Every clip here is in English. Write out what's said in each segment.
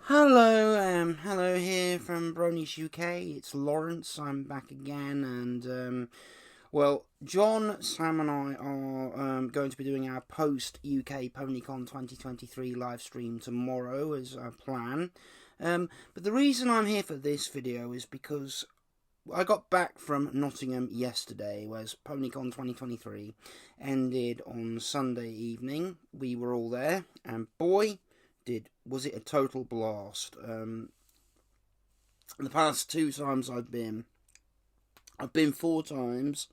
Hello here from Bronies Uk. It's Lawrence. I'm back again, and John, Sam, and I are going to be doing our post UK Ponycon 2023 live stream tomorrow as our plan. But the reason I'm here for this video is because I got back from Nottingham yesterday, whereas Ponycon 2023 ended on Sunday evening. We were all there, and boy, was it a total blast. The past 2 times I've been 4 times.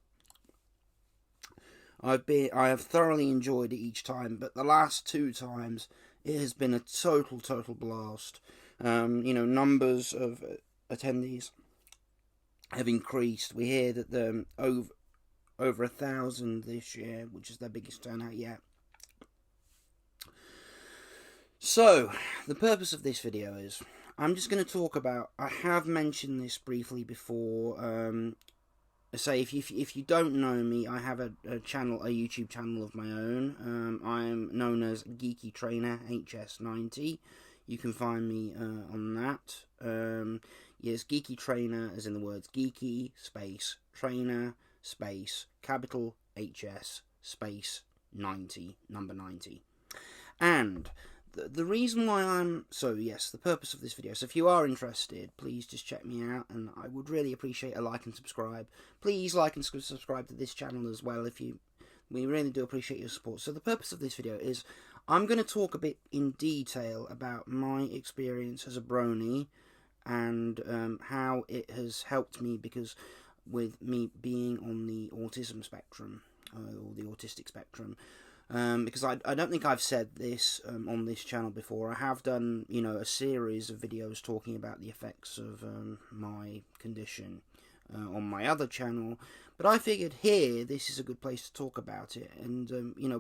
I have thoroughly enjoyed it each time, but the last 2 times it has been a total blast. Numbers of attendees have increased. We hear that over 1,000 this year, which is their biggest turnout yet. So, the purpose of this video is, I'm just going to talk about, I have mentioned this briefly before, if you don't know me, I have a YouTube channel of my own. I'm known as Geeky Trainer HS90. You can find me on that. Yes, Geeky Trainer, as in the words Geeky, space, Trainer, space, capital HS, space, 90, number 90. And the reason why the purpose of this video, so if you are interested, please just check me out, and I would really appreciate a like and subscribe. Please like and subscribe to this channel as well, we really do appreciate your support. So the purpose of this video is, I'm going to talk a bit in detail about my experience as a Brony, and how it has helped me, because with me being on the autism spectrum, or the autistic spectrum, because I don't think I've said this on this channel before. I have done, a series of videos talking about the effects of my condition on my other channel, but I figured here, this is a good place to talk about it, and,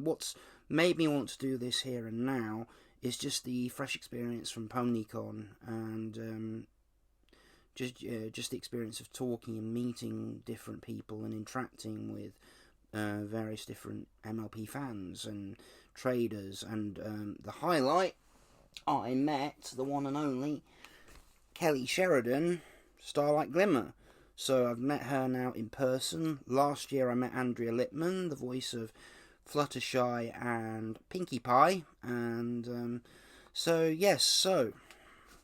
what's made me want to do this here and now is just the fresh experience from Ponycon, and just the experience of talking and meeting different people and interacting with various different MLP fans and traders, and the highlight, I met the one and only Kelly Sheridan, Starlight Glimmer. So I've met her now in person. Last year I met Andrea Lippman, the voice of Fluttershy and Pinkie Pie, and so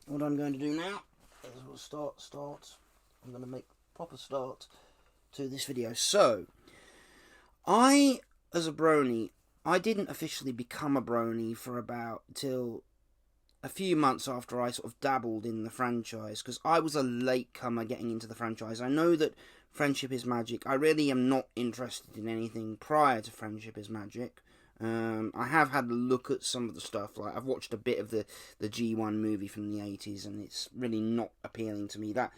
what I'm going to do now is we'll start. I'm going to make a proper start to this video. So, as a Brony, I didn't officially become a Brony for till a few months after I sort of dabbled in the franchise, because I was a latecomer getting into the franchise. I know that Friendship is Magic, I really am not interested in anything prior to Friendship is Magic. I have had a look at some of the stuff, like I've watched a bit of the G1 movie from the 80s, and it's really not appealing to me. That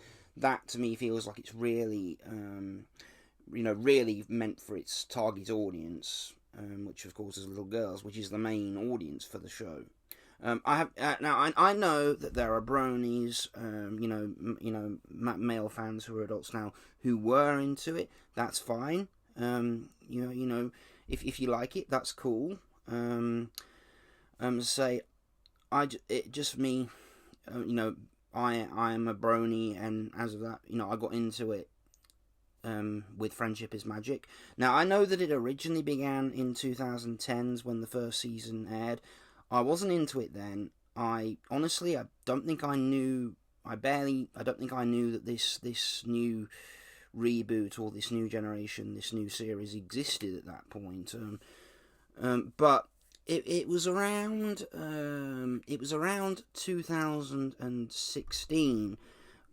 to me feels like it's really really meant for its target audience, which of course is little girls, which is the main audience for the show. I know that there are Bronies, male fans who are adults now who were into it. That's fine. If you like it, that's cool. I am a Brony, and as of that, I got into it with Friendship is Magic. Now, I know that it originally began in 2010s when the first season aired. I wasn't into it then. I don't think I knew that this new reboot, or this new generation, this new series existed at that point. But it was around 2016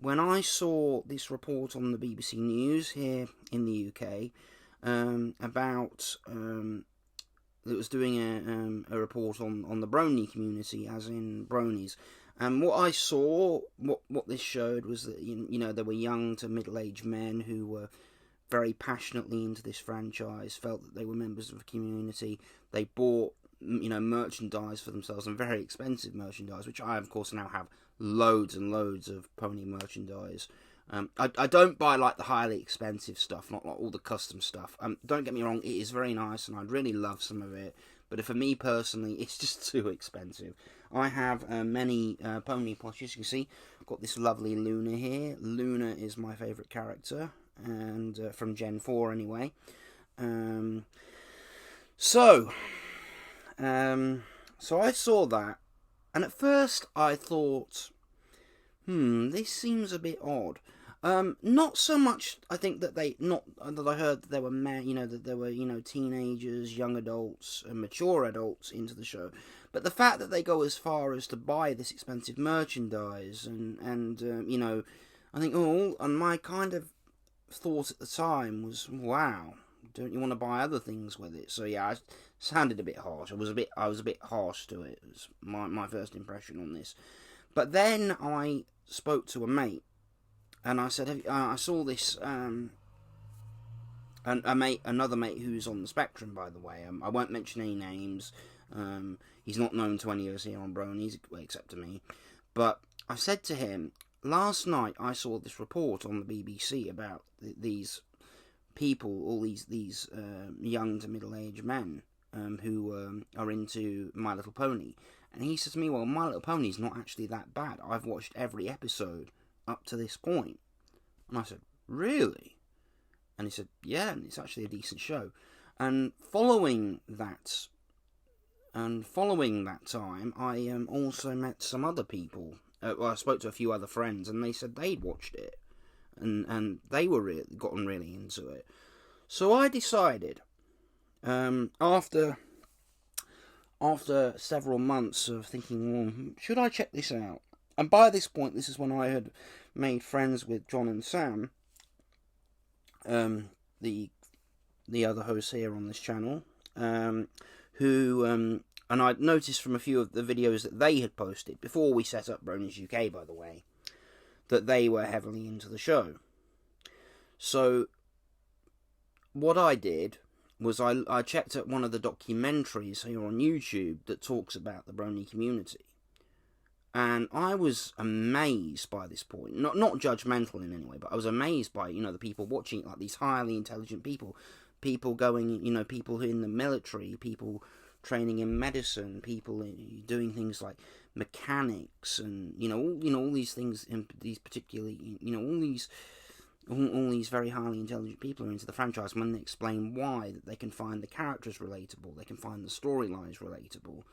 when I saw this report on the BBC News here in the UK about that was doing a report on the Brony community, as in Bronies. And what I saw, what this showed, was that there were young to middle-aged men who were very passionately into this franchise, felt that they were members of a community. They bought merchandise for themselves, and very expensive merchandise, which I of course now have loads and loads of pony merchandise. I don't buy like the highly expensive stuff, not like all the custom stuff. Don't get me wrong, it is very nice and I'd really love some of it, but for me personally, it's just too expensive. I have many pony plushies. You can see I've got this lovely Luna here. Luna is my favourite character, and from Gen 4 anyway. So I saw that, and at first I thought, this seems a bit odd. Not so much. I think that I heard that there were that there were teenagers, young adults, and mature adults into the show, but the fact that they go as far as to buy this expensive merchandise and I think and my kind of thought at the time was, wow, don't you want to buy other things with it? So yeah, I sounded a bit harsh. I was a bit harsh to it. It was my first impression on this, but then I spoke to a mate. And I said, I saw this, another mate who's on the spectrum, by the way. I won't mention any names. He's not known to any of us here on Bronies, except to me. But I said to him, last night I saw this report on the BBC about these people, all these young to middle-aged men who are into My Little Pony. And he said to me, well, My Little Pony's not actually that bad. I've watched every episode up to this point. And I said, really? And he said, yeah, and it's actually a decent show. And following that time, I also met some other people. I spoke to a few other friends, and they said they'd watched it, and they were gotten really into it. So I decided, after several months of thinking, well, should I check this out? And by this point, this is when I had made friends with John and Sam, the other hosts here on this channel, who, and I'd noticed from a few of the videos that they had posted, before we set up Bronies UK, by the way, that they were heavily into the show. So, what I did was I checked out one of the documentaries here on YouTube that talks about the Brony community. And I was amazed by this point, not judgmental in any way, but I was amazed by, the people watching it, like these highly intelligent people going, people who are in the military, people training in medicine, people doing things like mechanics, and, all these things, these particularly, all these very highly intelligent people are into the franchise. When they explain why, that they can find the characters relatable, they can find the storylines relatable,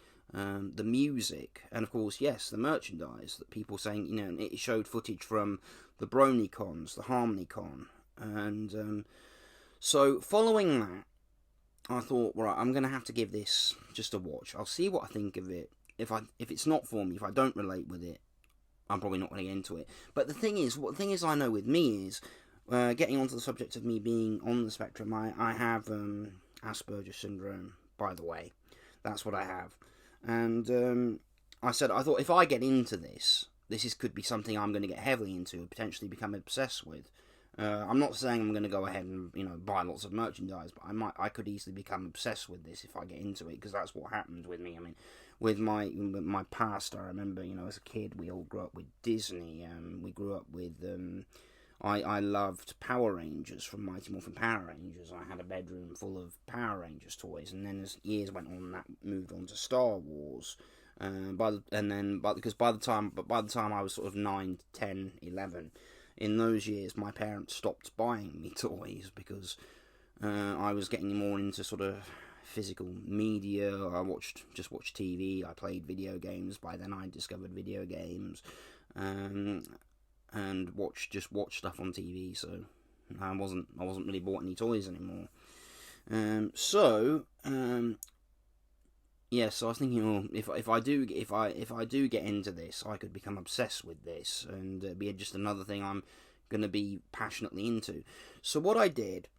the music, and of course, yes, the merchandise that people saying, it showed footage from the Ponycons, the HarmonyCon, and so following that, I thought, right, I'm going to have to give this just a watch. I'll see what I think of it. If it's not for me, if I don't relate with it, I'm probably not going to get into it. But the thing is I know with me is, getting onto the subject of me being on the spectrum, I have Aspergers syndrome, by the way. That's what I have. And I thought if I get into this could be something I'm going to get heavily into and potentially become obsessed with. I'm not saying I'm going to go ahead and buy lots of merchandise, but I could easily become obsessed with this if I get into it, because that's what happened with me. I mean, with my past, I remember as a kid we all grew up with Disney. We grew up with I loved Power Rangers, from Mighty Morphin Power Rangers. I had a bedroom full of Power Rangers toys, and then as years went on, that moved on to Star Wars. By the time I was sort of 9, 10, 11, in those years, my parents stopped buying me toys because I was getting more into sort of physical media. I just watched TV. I played video games. By then, I discovered video games. And watch stuff on TV, so I wasn't really bought any toys anymore. So I was thinking, if I do get into this, I could become obsessed with this, and be just another thing I'm going to be passionately into. So what I did,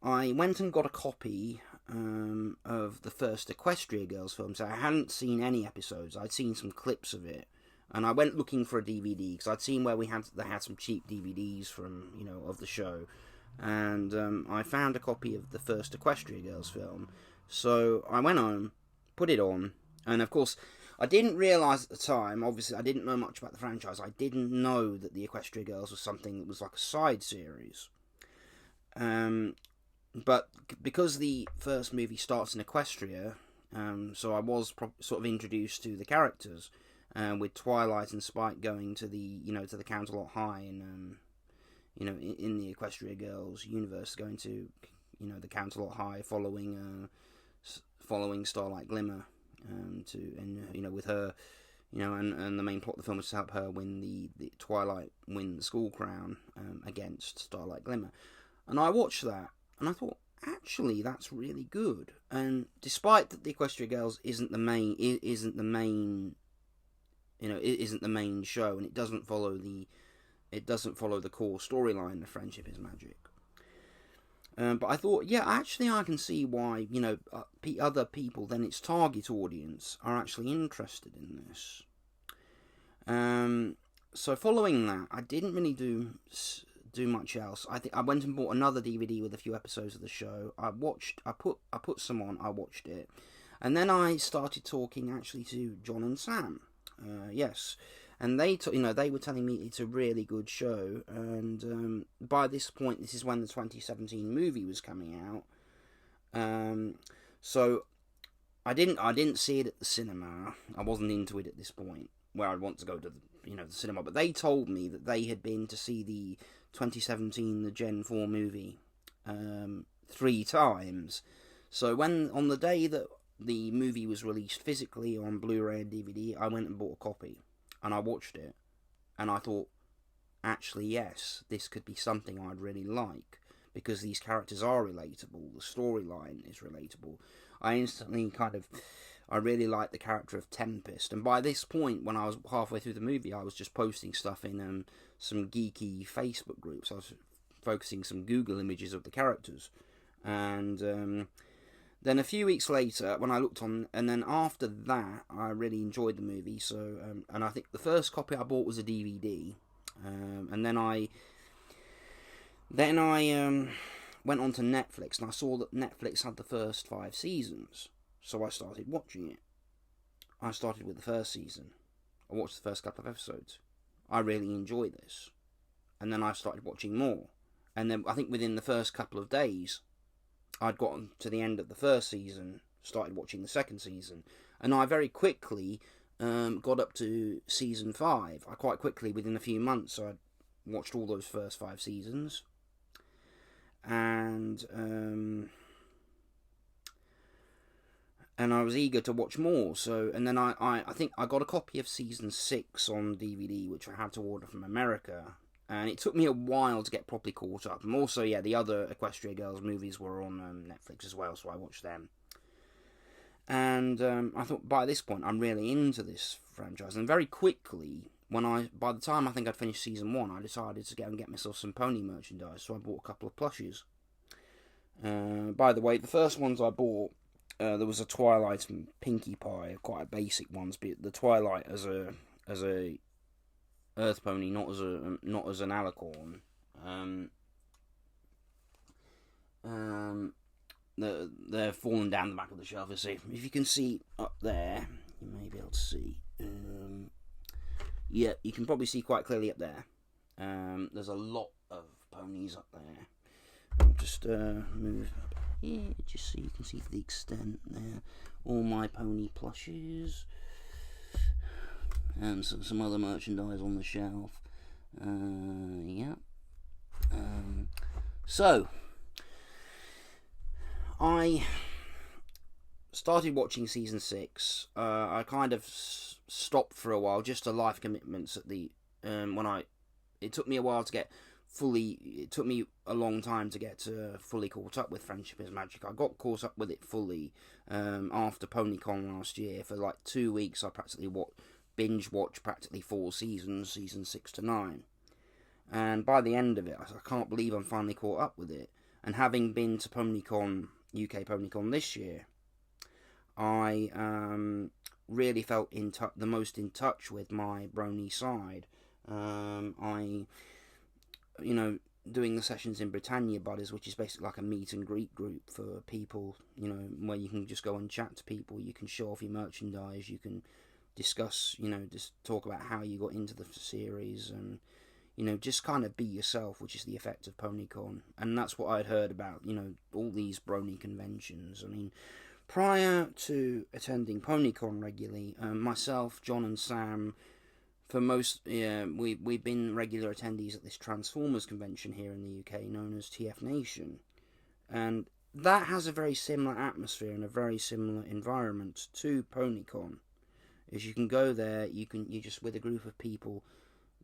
I went and got a copy of the first Equestria Girls film. So I hadn't seen any episodes. I'd seen some clips of it. And I went looking for a DVD, because I'd seen where they had some cheap DVDs from, of the show. And I found a copy of the first Equestria Girls film. So I went home, put it on, and of course, I didn't realise at the time, obviously I didn't know much about the franchise, I didn't know that the Equestria Girls was something that was like a side series. But because the first movie starts in Equestria, So I was sort of introduced to the characters, with Twilight and Spike going to the Counterlot High, and in the Equestria Girls universe, going to the Counterlot High, following Starlight Glimmer, with her, and the main plot of the film was to help her win the Twilight win the school crown, against Starlight Glimmer. And I watched that, and I thought, actually, that's really good. And despite that, the Equestria Girls isn't the main show, and it doesn't follow the core storyline of Friendship is Magic. But I thought, yeah, actually, I can see why other people than its target audience are actually interested in this. So following that, I didn't really do much else. I think I went and bought another DVD with a few episodes of the show. I put some on. I watched it, and then I started talking actually to John and Sam. Yes, and they were telling me it's a really good show. And by this point, this is when the 2017 movie was coming out. So I didn't see it at the cinema. I wasn't into it at this point where I'd want to go to the cinema. But they told me that they had been to see the 2017 the Gen 4 movie 3 times. So on the day that the movie was released physically on Blu-ray and DVD, I went and bought a copy, and I watched it, and I thought, actually, yes, this could be something I'd really like, because these characters are relatable, the storyline is relatable. I really liked the character of Tempest, and by this point, when I was halfway through the movie, I was just posting stuff in some geeky Facebook groups. I was focusing some Google images of the characters, and then a few weeks later, when I looked on, and then after that, I really enjoyed the movie. So, and I think the first copy I bought was a DVD, and then I went on to Netflix, and I saw that Netflix had the first 5 seasons. So I started watching it. I started with the first season. I watched the first couple of episodes. I really enjoyed this, and then I started watching more. And then I think within the first couple of days, I'd gotten to the end of the first season, started watching the second season, and I very quickly got up to season 5. I quite quickly, within a few months, I watched all those first 5 seasons, and I was eager to watch more. So, and then I think I got a copy of season 6 on DVD, which I had to order from America. And it took me a while to get properly caught up. And also, yeah, the other Equestria Girls movies were on Netflix as well, so I watched them. And I thought, by this point, I'm really into this franchise. And very quickly, by the time I think I'd finished season 1, I decided to go and get myself some pony merchandise. So I bought a couple of plushies. By the way, the first ones I bought, there was a Twilight and Pinkie Pie, quite basic ones, but the Twilight as a Earth Pony, not as an alicorn. They're falling down the back of the shelf. If you can see up there, you may be able to see. Yeah, you can probably see quite clearly up there. There's a lot of ponies up there. I'll just move up here, just so you can see to the extent there. All my pony plushes. And some other merchandise on the shelf. Yeah. So, I started watching season 6. I kind of stopped for a while, just to life commitments at the it took me a while to get it took me a long time to get fully caught up with Friendship is Magic. I got caught up with it fully after Ponycon last year. For like 2 weeks, I practically binge watched practically 4 seasons, seasons 6 to 9. And by the end of it, I can't believe I'm finally caught up with it. And having been to Ponycon, UK Ponycon this year, I really felt the most in touch with my Brony side. Doing the sessions in Britannia Buddies, which is basically like a meet and greet group for people, where you can just go and chat to people, you can show off your merchandise, you can discuss, just talk about how you got into the series, and, just kind of be yourself, which is the effect of Ponycon. And that's what I'd heard about, all these Brony conventions. I mean, Prior to attending Ponycon regularly, myself, John and Sam, we've been regular attendees at this Transformers convention here in the UK known as TF Nation. And that has a very similar atmosphere and a very similar environment to Ponycon. As you can go there, you just with a group of people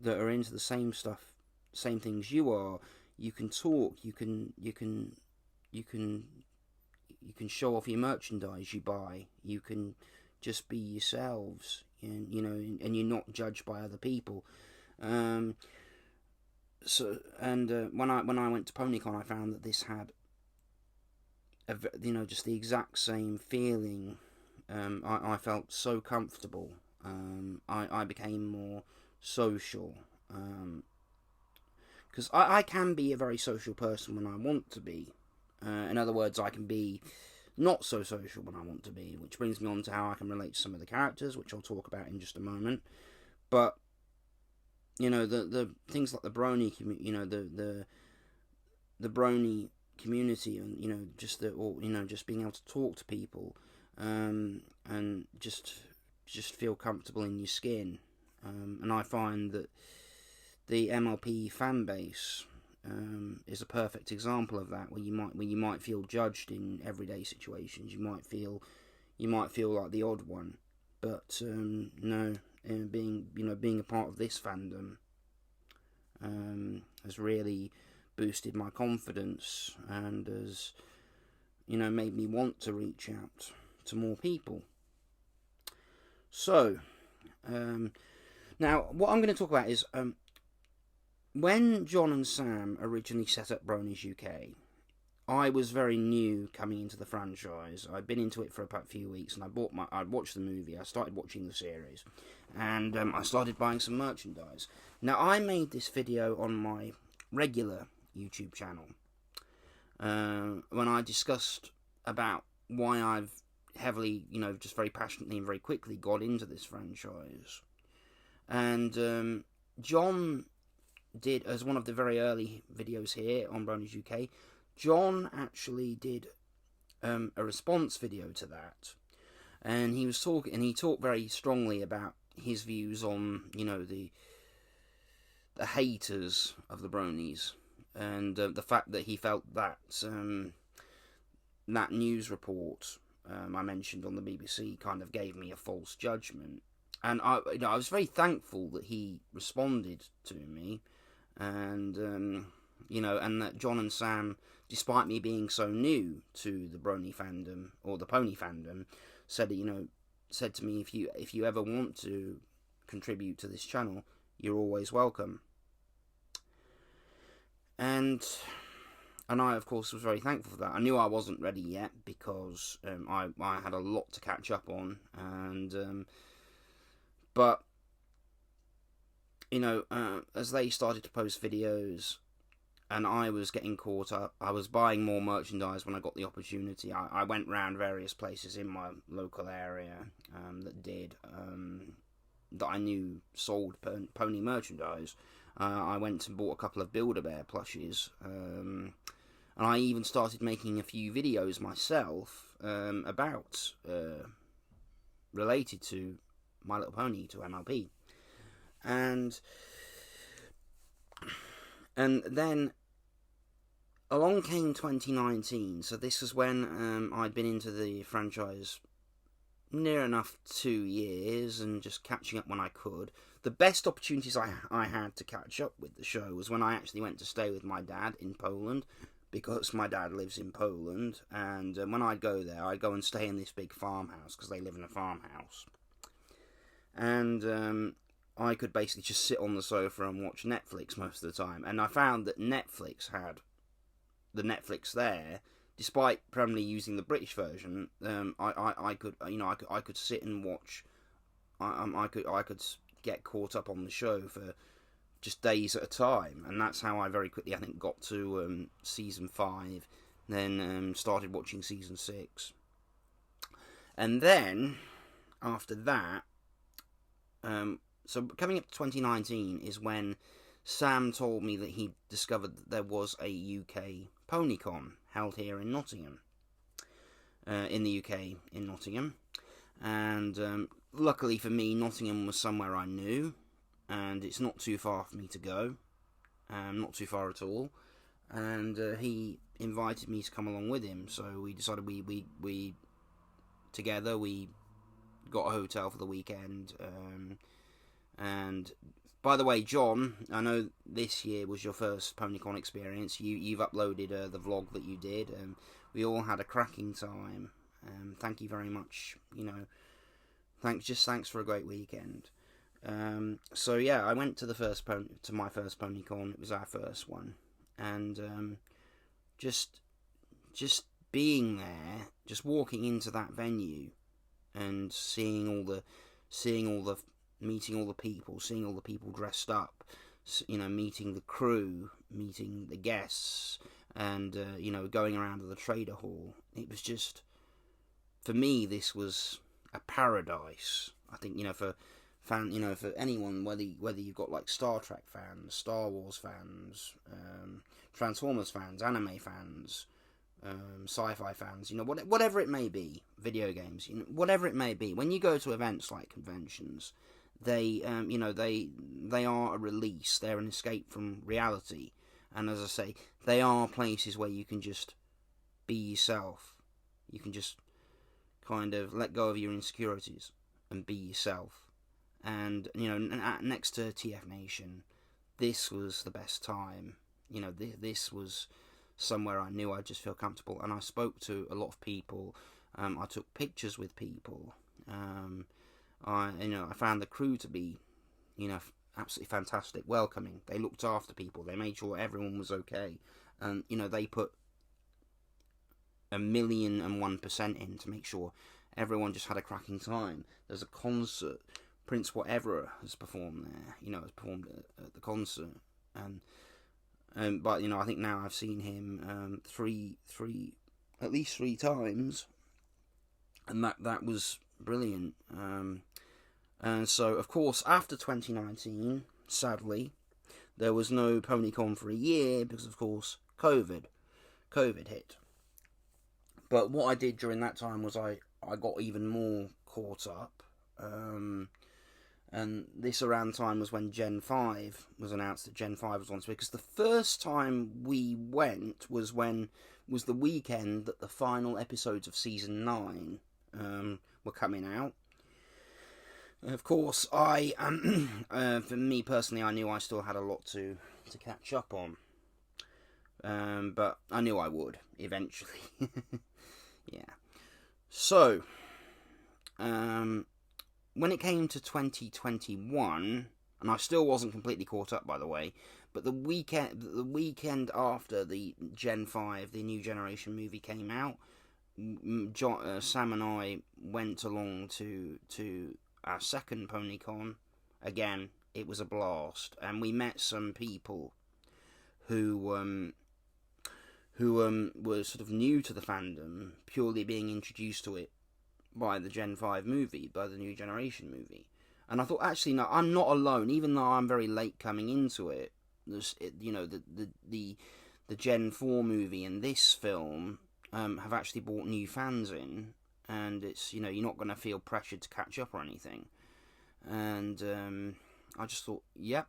that are into the same stuff, same things you are. You can talk. You can show off your merchandise you buy. You can just be yourselves, and and you're not judged by other people. When I went to Ponycon, I found that this had just the exact same feeling. I felt so comfortable. I became more social. Because I can be a very social person when I want to be. In other words, I can be not so social when I want to be, which brings me on to how I can relate to some of the characters, which I'll talk about in just a moment. But the things like the Brony community, the Brony community, and just being able to talk to people, and just feel comfortable in your skin, and I find that the MLP fan base is a perfect example of that, where you might feel judged in everyday situations. You might feel like the odd one, but no, being a part of this fandom has really boosted my confidence and has made me want to reach out to more people. So now what I'm going to talk about is when John and Sam originally set up Bronies UK, I was very new coming into the franchise. I'd been into it for about a few weeks, and I'd watched the movie, I started watching the series, and I started buying some merchandise. Now, I made this video on my regular YouTube channel when I discussed about why I've heavily, just very passionately and very quickly got into this franchise. And John did, as one of the very early videos here on Bronies UK, John actually did a response video to that, and he talked very strongly about his views on the haters of the Bronies, and the fact that he felt that that news report I mentioned on the BBC kind of gave me a false judgment. And I was very thankful that he responded to me, and and that John and Sam, despite me being so new to the Brony fandom or the Pony fandom, said to me, if you ever want to contribute to this channel, you're always welcome. And I, of course, was very thankful for that. I knew I wasn't ready yet because I had a lot to catch up on, and but as they started to post videos, and I was getting caught up, I was buying more merchandise when I got the opportunity. I went round various places in my local area that I knew sold pony merchandise. I went and bought a couple of Build-A-Bear plushies, and I even started making a few videos myself about related to My Little Pony, to MLP. And then along came 2019, so this is when I'd been into the franchise near enough 2 years and just catching up when I could. The best opportunities I had to catch up with the show was when I actually went to stay with my dad in Poland, because my dad lives in Poland, and when I'd go there, I'd go and stay in this big farmhouse, because they live in a farmhouse. And I could basically just sit on the sofa and watch Netflix most of the time. And I found that Netflix had the Netflix there, despite primarily using the British version. I could sit and watch. I could get caught up on the show for just days at a time, and that's how I very quickly, I think, got to season 5. Then started watching season 6, and then after that. So coming up to 2019 is when Sam told me that he discovered that there was a UK Ponycon held here in Nottingham. in the UK, in Nottingham. And luckily for me, Nottingham was somewhere I knew, and it's not too far for me to go, not too far at all. And he invited me to come along with him, so we decided we together we got a hotel for the weekend. And by the way, John, I know this year was your first Ponycon experience. You've uploaded the vlog that you did, and we all had a cracking time. Thank you very much. Thanks for a great weekend. So yeah, I went to my first Ponycon. It was our first one, and just being there, just walking into that venue, and seeing all the meeting all the people, seeing all the people dressed up, meeting the crew, meeting the guests, and going around to the trader hall. It was just, for me, this was a paradise. I think for anyone, whether you've got like Star Trek fans, Star Wars fans, Transformers fans, anime fans, sci-fi fans, whatever it may be, video games, whatever it may be. When you go to events like conventions, they are a release. They're an escape from reality, and as I say, they are places where you can just be yourself. You can just kind of let go of your insecurities and be yourself. And next to TF Nation, this was the best time. This was somewhere I knew I'd just feel comfortable, and I spoke to a lot of people. I took pictures with people. I found the crew to be, absolutely fantastic, welcoming. They looked after people. They made sure everyone was okay, and they put 1,001% in to make sure everyone just had a cracking time. There's a concert. Prince Whatever has performed there. Has performed at the concert, but I think now I've seen him at least three times, and that was brilliant. And so, of course, after 2019, sadly, there was no Ponycon for a year because, of course, COVID hit. But what I did during that time was I got even more caught up. And this around time was when Gen 5 was announced that Gen 5 was on its way. Because the first time we went was the weekend that the final episodes of Season 9 were coming out. Of course, for me personally, I knew I still had a lot to catch up on. But I knew I would, eventually. Yeah. So, when it came to 2021, and I still wasn't completely caught up, by the way, but the weekend after the Gen 5, the New Generation movie came out, Sam and I went along to our second Ponycon. Again, it was a blast, and we met some people who were sort of new to the fandom, purely being introduced to it by the Gen 5 movie, by the New Generation movie. And I thought, actually, no, I'm not alone, even though I'm very late coming into it. The Gen 4 movie and this film have actually brought new fans in, and it's, you're not going to feel pressured to catch up or anything. And I just thought, yep.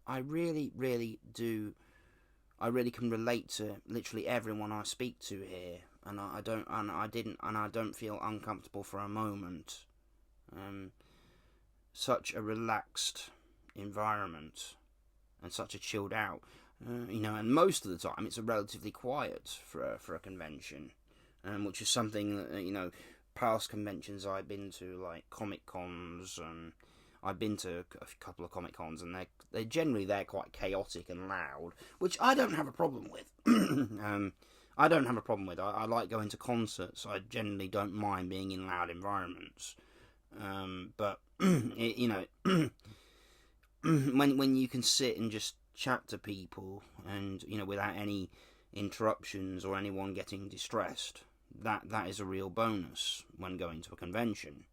I really, really do. I really can relate to literally everyone I speak to here, and I don't feel uncomfortable for a moment. Such a relaxed environment and such a chilled out, and most of the time it's a relatively quiet for a convention, which is something that past conventions I've been to, like Comic Cons, and I've been to a couple of Comic Cons, and they're quite chaotic and loud, which I don't have a problem with. I don't have a problem with. I like going to concerts. I generally don't mind being in loud environments. But when you can sit and just chat to people, and without any interruptions or anyone getting distressed, that is a real bonus when going to a convention.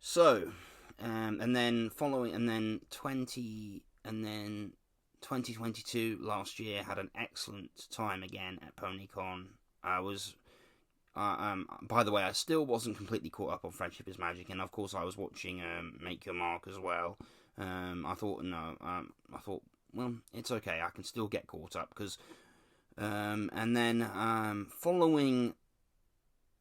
So, and then 2022 last year had an excellent time again at Ponycon. I was. By the way, I still wasn't completely caught up on Friendship is Magic, and of course I was watching Make Your Mark as well. I thought, well, it's okay. I can still get caught up because, and then following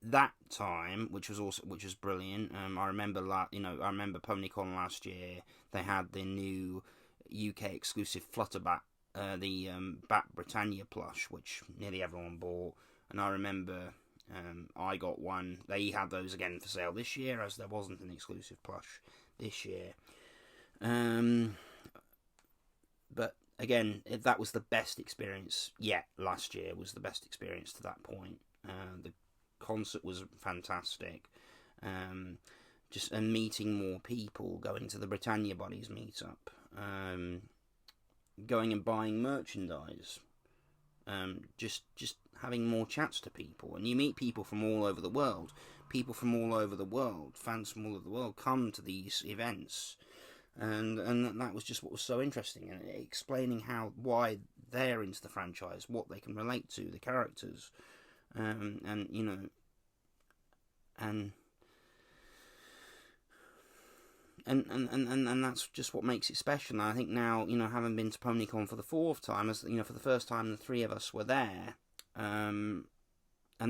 that time, which was brilliant. I remember I remember Ponycon last year. They had the new UK exclusive Flutterbat, the Bat Britannia plush, which nearly everyone bought, and I remember. I got one. They had those again for sale this year, as there wasn't an exclusive plush this year. But again, that was the best experience yet. Last year was the best experience to that point. The concert was fantastic. Just meeting more people, going to the Britannia Buddies meetup, going and buying merchandise. Just having more chats to people, and you meet people from all over the world. Fans from all over the world come to these events, and that was just what was so interesting, and explaining why they're into the franchise, what they can relate to, the characters, and that's just what makes it special. And I think now, having been to Ponycon for the 4th time, as for the first time the 3 of us were there, and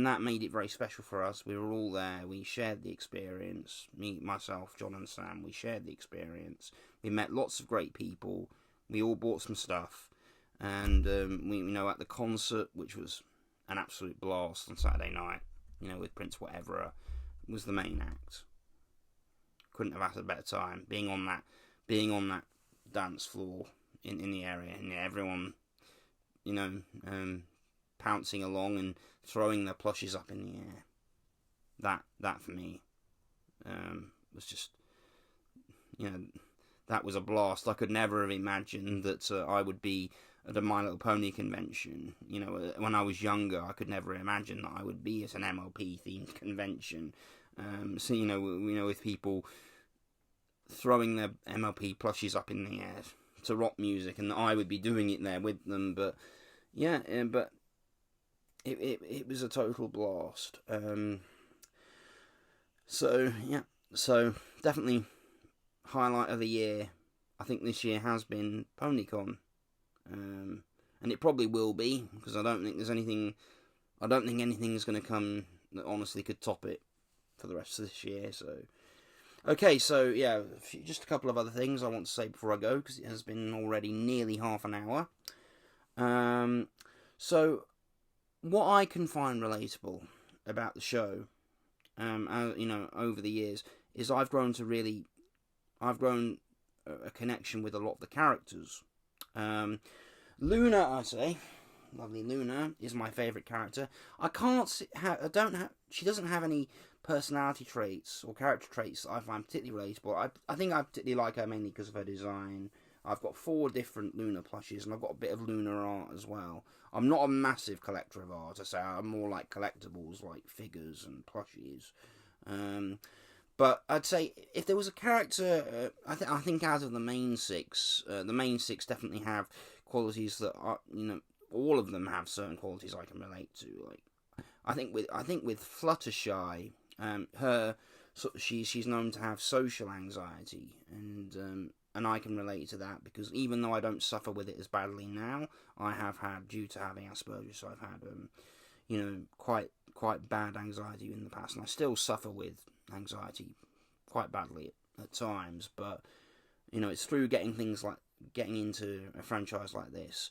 that made it very special for us. We were all there. We shared the experience. Me, myself, John, and Sam. We shared the experience. We met lots of great people. We all bought some stuff, and we at the concert, which was an absolute blast on Saturday night. With Prince Whatever was the main act. Couldn't have had a better time being on that dance floor in the area, and everyone pouncing along and throwing their plushes up in the air. That for me was just that was a blast. I could never have imagined that I would be at a My Little Pony convention. When I was younger, I could never imagine that I would be at an MLP themed convention. So with people throwing their MLP plushies up in the air to rock music, and that I would be doing it there with them. But but it was a total blast. So definitely highlight of the year. I think this year has been Ponycon, and it probably will be, because I don't think anything's going to come that honestly could top it for the rest of this year. So okay, so just a couple of other things I want to say before I go, because it has been already nearly half an hour. So what I can find relatable about the show, over the years, is I've grown a connection with a lot of the characters. Luna, I say, lovely Luna, is my favourite character. She doesn't have any personality traits or character traits that I find particularly relatable. I think I particularly like her mainly because of her design. I've got 4 different Luna plushes, and I've got a bit of Luna art as well. I'm not a massive collector of art, I say. I'm more like collectibles, like figures and plushies. But I'd say if there was a character, I think out of the main 6, definitely have qualities that are, all of them have certain qualities I can relate to. Like, I think with Fluttershy, she's known to have social anxiety, and I can relate to that, because even though I don't suffer with it as badly now, I have had, due to having Aspergers, so I've had quite bad anxiety in the past, and I still suffer with anxiety quite badly at times. But it's through getting into a franchise like this,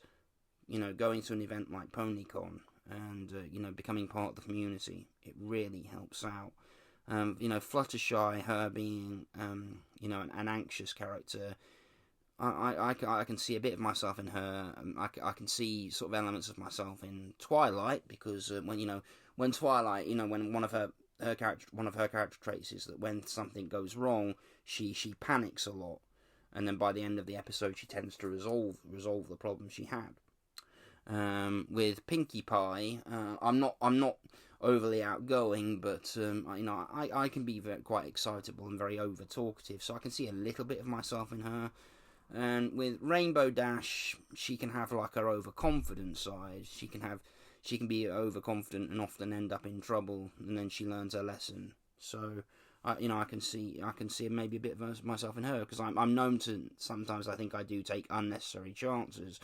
going to an event like Ponycon, and becoming part of the community, it really helps out. Fluttershy, her being an anxious character, I can see a bit of myself in her. I can see sort of elements of myself in Twilight, because when Twilight, when one of her character traits is that when something goes wrong, she panics a lot, and then by the end of the episode, she tends to resolve the problem she had. With Pinkie Pie, I'm not overly outgoing, but I can be quite excitable and very over talkative, so I can see a little bit of myself in her. And with Rainbow Dash, she can have like her overconfident side. She can have she can be overconfident and often end up in trouble, and then she learns her lesson. So, I can see maybe a bit of myself in her, because I'm known to sometimes I think I do take unnecessary chances,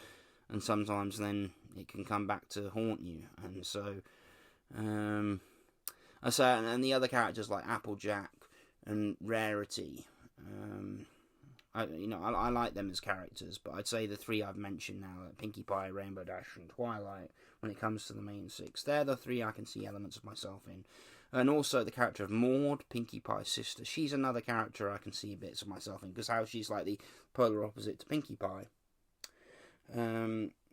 and sometimes then it can come back to haunt you. And so, I say, and the other characters like Applejack and Rarity, I like them as characters, but I'd say the three I've mentioned now, Pinkie Pie, Rainbow Dash, and Twilight, when it comes to the main six, they're the three I can see elements of myself in. And also the character of Maud, Pinkie Pie's sister, she's another character I can see bits of myself in, because how she's like the polar opposite to Pinkie Pie.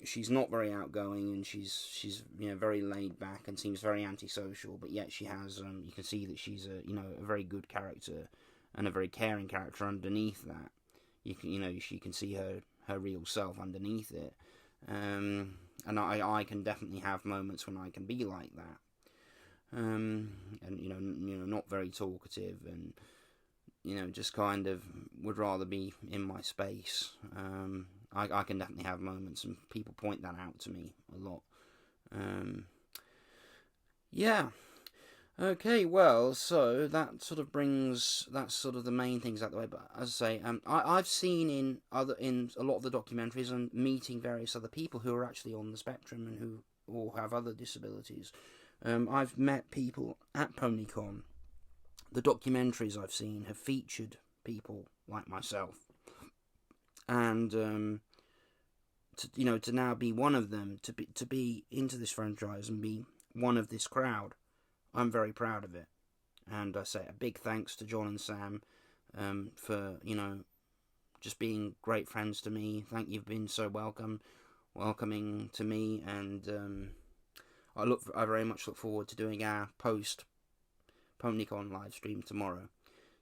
She's not very outgoing, and she's very laid back and seems very antisocial, but yet she has you can see that she's a very good character and a very caring character underneath that. She can see her real self underneath it, and I can definitely have moments when I can be like that, and not very talkative, and just kind of would rather be in my space. I can definitely have moments, and people point that out to me a lot. Yeah. Okay, well, so that's sort of the main things out the way. But as I say, I've seen in a lot of the documentaries and meeting various other people who are actually on the spectrum and who or have other disabilities. I've met people at Ponycon. The documentaries I've seen have featured people like myself, and to now be one of them, to be into this franchise and be one of this crowd, I'm very proud of it. And I say a big thanks to John and Sam for just being great friends to me. You've been so welcoming to me, and I very much look forward to doing our post Ponycon live stream tomorrow.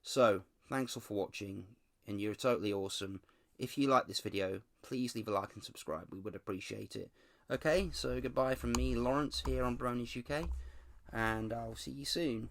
So thanks all for watching, and you're totally awesome. If you like this video, please leave a like and subscribe. We would appreciate it. Okay, so goodbye from me, Lawrence, here on Bronies UK, and I'll see you soon.